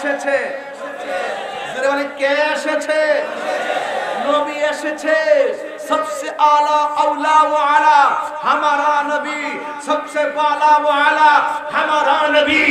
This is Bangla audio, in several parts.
এসেছে? জোরে বলেন, কে এসেছে? নবী এসেছে। सबसे आला औला व आला हमारा नबी, सबसे बाला व आला हमारा नबी।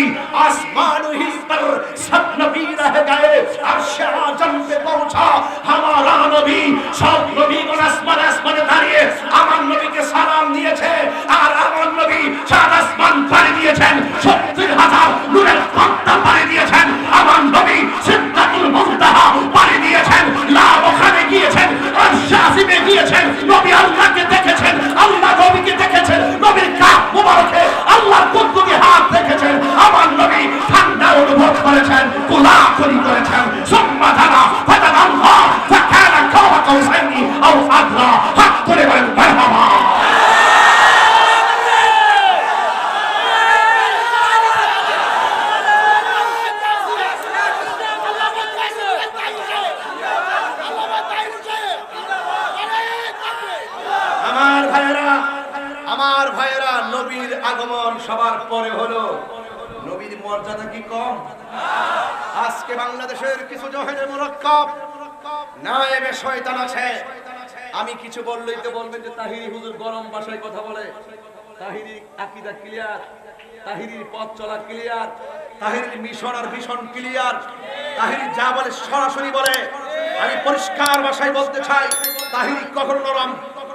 आसमान ही पर सब नबी रह गए, अर्श आजम पे पहुंचा हमारा नबी। सब नबी को आसमान आसमाने दाঁড়িয়ে আমার নবীকে সালাম দিয়েছে, আর আমার নবী সাত আসমান পাড়ি দিয়েছেন, 70,000 নূরের পর্দা পাড়ি দিয়েছেন। আমার নবী সিদরাতুল মুনতাহা পাড়ি দিয়েছেন, লাভ ওখানে গিয়েছেন, আরশ আজিমে গিয়েছেন। নবী আল্লাহকে দেখেছেন, আল্লাহ নবীকে দেখেছেন, নবীর কাঁধ মোবারকে আল্লাহর কুদরতি হাত দেখেছেন। আমার নবী ঠান্ডা অনুভব করেছেন, কোলাকুলি করেছেন। সুম্মা দানা ফাতানাল্লাহ ফাকানা কাওয়া কাউসাইনি আও আদরা। হাত করে বলেন মারহাবা। আমার ভাইয়েরা, নবীর আগমন সবার পরে হলো। নবীর মর্যাদা কি কম? আজকে বাংলাদেশের কিছু জহেরে মুরাক্কাব নায়েবে শয়তান আছে। আমি কিছু বললেই তো বলবেন যে তাহিরি হুজুর গরম ভাষায় কথা বলে, তাহিরি আকীদা ক্লিয়ার, তাহিরির পথ চলা ক্লিয়ার, তাহিরির মিশন আর ভিশন ক্লিয়ার, তাহিরি যা বলে সরাসরি বলে। আমি পরিষ্কার ভাষায় বলতে চাই, তাহিরি কখনো নরম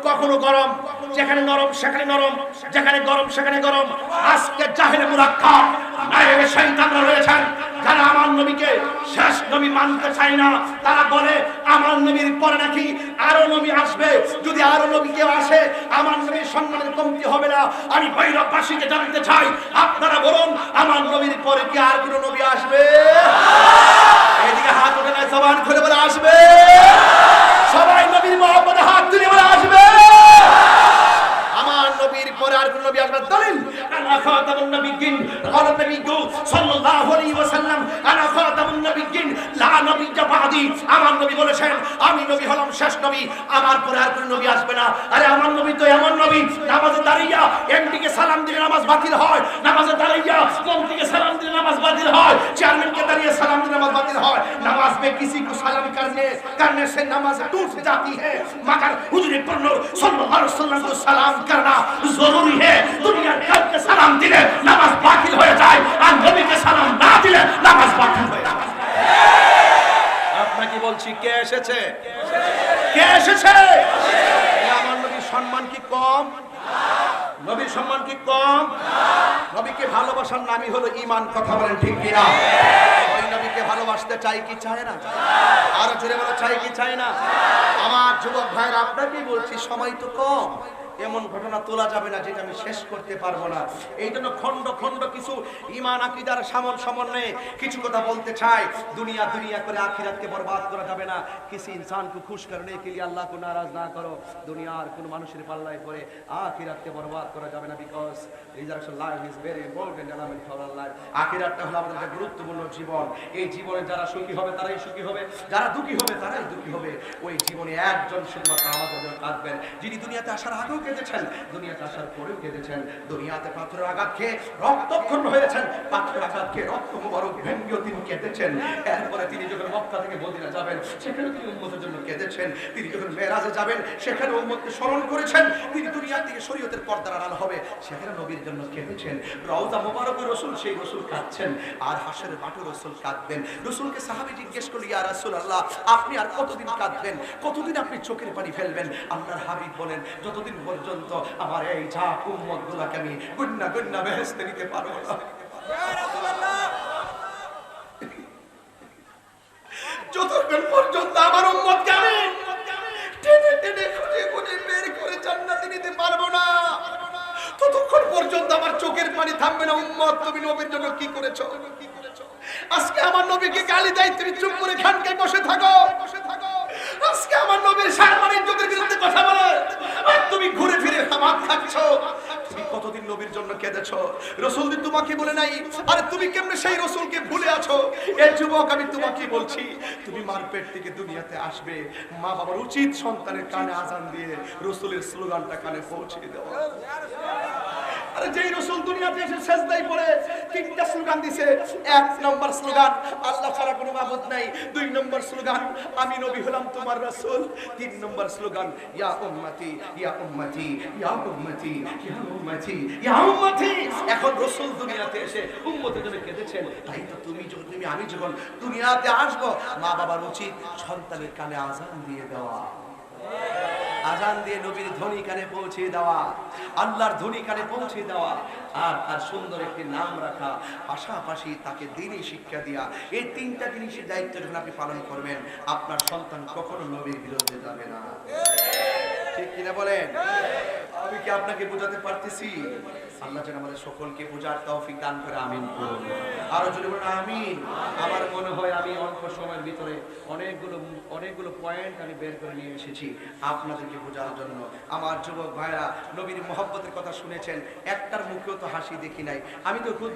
কখনো গরম, যেখানে নরম সেখানে নরম, যেখানে গরম সেখানে গরম। আজকে জাহেলে মুরাক্কাব নায়েবে শয়তানরা রয়েছেন, যারা আমার নবীকে শেষ নবী মানতে চায় না। তারা বলে আমার নবীর পরে নাকি আরো নবী আসবে, যদি আরো নবী কেউ আসে আমার নবীর সম্মানের কমতি হবে না। আমি ভৈরববাসীকে জানতে চাই, আপনারা বলুন আমার নবীর পরে কি আর কোনো নবী আসবে? এদিকে হাত ওঠে না, জবান খুলে বলে আসবে। সবাই নবীর মহব্বতে হাত তুলে বলে আসবে। আমার নবীর পরে আর কোন নবী আসবে? দলিল আনা খাতামুন নবিয়্যিন ক্বালা নবিয়্যু সাল্লাল্লাহু আলাইহি ওয়াসাল্লাম আনা খাতামুন নবিয়্যিন লা নবিয়্যা বাদি। আমার নবী বলেছেন আমি নবী হলাম শেষ নবী, আমার পরে আর কোন নবী আসবে না। আরে আমার নবী তো এমন নবী, নামাজে দাঁড়িয়ে এমডিকে সালাম দিলে নামাজ বাতিল হয়, নামাজে দাঁড়িয়ে মন্ত্রীকে সালাম দিলে নামাজ বাতিল হয়, চেয়ারম্যানকে দাঁড়িয়ে সালাম দিলে নামাজ বাতিল হয়। নামাজ में किसी को सलाम करने से नमाज टूट जाती है, मगर हुजूर पर सल्लल्लाहु अलैहि वसल्लम को सलाम करना जरूरी है। दुनिया के सलाम दिले नामाज बातिल हो जाए, और नबी के सलाम ना दिले नामाज बातिल हो जाए। আপনাকে বলছি, কে এসেছে? কে এসেছে? আমার নবীর সম্মান কি কম? নবীর সম্মান কি কম? নবীকে ভালোবাসার নামই হলো ঈমান। কথা বলেন ঠিক কিনা? ওই নবীকে ভালোবাসতে চাই কি চায় না? আর জোরে বলো, চাই কি চায় না? আমার যুবক ভাইরা, আপনাকেই বলছি, সময় তো কম। এমন ঘটনা তোলা যাবে না যেটা আমি শেষ করতে পারবো না। এই জন্য খন্ড খন্ড কিছু ঈমান আকীদার সমন্বয়ে কিছু কথা বলতে চাই। দুনিয়া দুনিয়া করে আখিরাতকে বরবাদ করা যাবে না। किसी इंसान को खुश करने के लिए अल्लाह को नाराज ना करो। দুনিয়ার কোন মানুষের পাল্লায় পড়ে আখিরাতকে বরবাদ করা যাবে না। Because reservation life is very important and আমিন ফর লাইফ। আখিরাতটা হলো আমাদের একটা গুরুত্বপূর্ণ জীবন। এই জীবনে যারা সুখী হবে তারাই সুখী হবে, যারা দুঃখী হবে তারাই দুঃখী হবে। ওই জীবনে একজন শুধুমাত্র আমাদের জন্য কাঁদবেন, যিনি দুনিয়াতে আসার আগেও কেঁদেছেন, দুনিয়াতে আসার পরেও কেঁদেছেন। দুনিয়াতে পাথরের আঘাত খেয়ে রক্তক্ষরণ হয়েছেন, পাথরের আঘাত খেয়ে রক্ত মুবারক ভেঙ্গেও তিনি কেঁদেছেন। এরপরে তিনি যখন মক্কা থেকে মদিনা যাবেন সেখানেও তিনি উম্মতের জন্য কেঁদেছেন। তিনি যখন মেরাজে যাবেন সেখানে উম্মতকে স্মরণ করেছেন। তিনি দুনিয়া থেকে শরীয়তের পর্দার আড়াল হবে সেখানে নবীর জন্য কেঁদেছেন। রওজা মুবারকে রাসূল, সেই রাসূল কাঁদছেন, আর হাসরের মাঠে রাসূল কাঁদবেন। রাসূলকে সাহাবী জিজ্ঞেস করল, ইয়া রাসূলুল্লাহ, আপনি আর কতদিন কাঁদবেন, কতদিন আপনি চোখের পানি ফেলবেন? আল্লাহর হাবিব বলেন, যতদিন পর্যন্ত আমার এই জাত উম্মতগুলোকে আমি গুন্না গুন্না বেহেশতে নিতে পারবো না। যতক্ষণ পর্যন্ত আমার উম্মতকে আমি টেনে টেনে খুঁজে খুঁজে বের করে জান্নাতে নিতে পারবো না, ততক্ষণ পর্যন্ত আমার চোখের পানি থামবে না। উম্মত, তুমি নবীর জন্য কি করেছো? আজকে আমার নবীকে গালি দেয়, তুমি চুপ করে খানকায় বসে থাকো। আজকে আমার নবীর সম্মান ইজ্জতের বিরুদ্ধে কথা বলে আর তুমি ঘুরে ফিরে হামাত খাচ্ছো। তুমি কতদিন নবীর জন্য কেঁদেছো? রাসূল তোমাকে বলে নাই? আরে তুমি কেমনে সেই রাসূলকে ভুলে আছো? এই যুবক, আমি তোমাকে বলছি, তুমি মার পেট থেকে দুনিয়াতে আসবে, মা বাবার উচিত সন্তানের কানে আজান দিয়ে রাসূলের স্লোগানটা কানে পৌঁছে দেওয়া। আরে যেই রাসূল দুনিয়াতে এসে সেজদায় পড়ে তিনটা স্লোগান দিছে। এক নম্বর স্লোগান আল্লাহ ছাড়া কোনো মাবুদ নাই। দুই নম্বর স্লোগান আমি নবী হলাম তোমার রাসূল। তিন নম্বর স্লোগান ইয়া উম্মতি ইয়া উম্মতি ইয়া উম্মতি ইয়া উম্মতি ইয়া উম্মতি। এখন রাসূল দুনিয়াতে এসে উম্মতের জন্য কেঁদেছেন। তাই তো আমি যখন দুনিয়াতে আসবো, মা বাবার উচিত সন্তানের কানে আযান দিয়ে দেওয়া, আযান দিয়ে নবীর ধ্বনি কানে পৌঁছে দেওয়া, আল্লাহর ধ্বনি কানে পৌঁছে দেওয়া, আর তার সুন্দর একটি নাম রাখা, পাশাপাশি তাকে দ্বীনি শিক্ষা দেওয়া। এই তিনটা জিনিসের দায়িত্ব যখন আপনি পালন করবেন, আপনার সন্তান কখনো নবীর বিরুদ্ধে যাবে না। ঠিক কিনা বলেন? আমি কি আপনাকে বোঝাতে পারতেছি? আল্লাহ যেন আমাদের সকলকে বোঝার তৌফিক দান করে, আমিন করুন। আরো যদি বলেন আমিন। আমার মনে হয় আমি অল্প সময়ের ভিতরে অনেকগুলো পয়েন্ট আমি বের করে নিয়ে এসেছি আপনাদেরকে বোঝার জন্য। আমার যুবক ভাইরা নবীর মহব্বতের কথা শুনেছেন, একটার মুখেও তো হাসি দেখি নাই। আমি তো খুব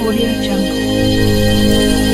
Audio Jungle.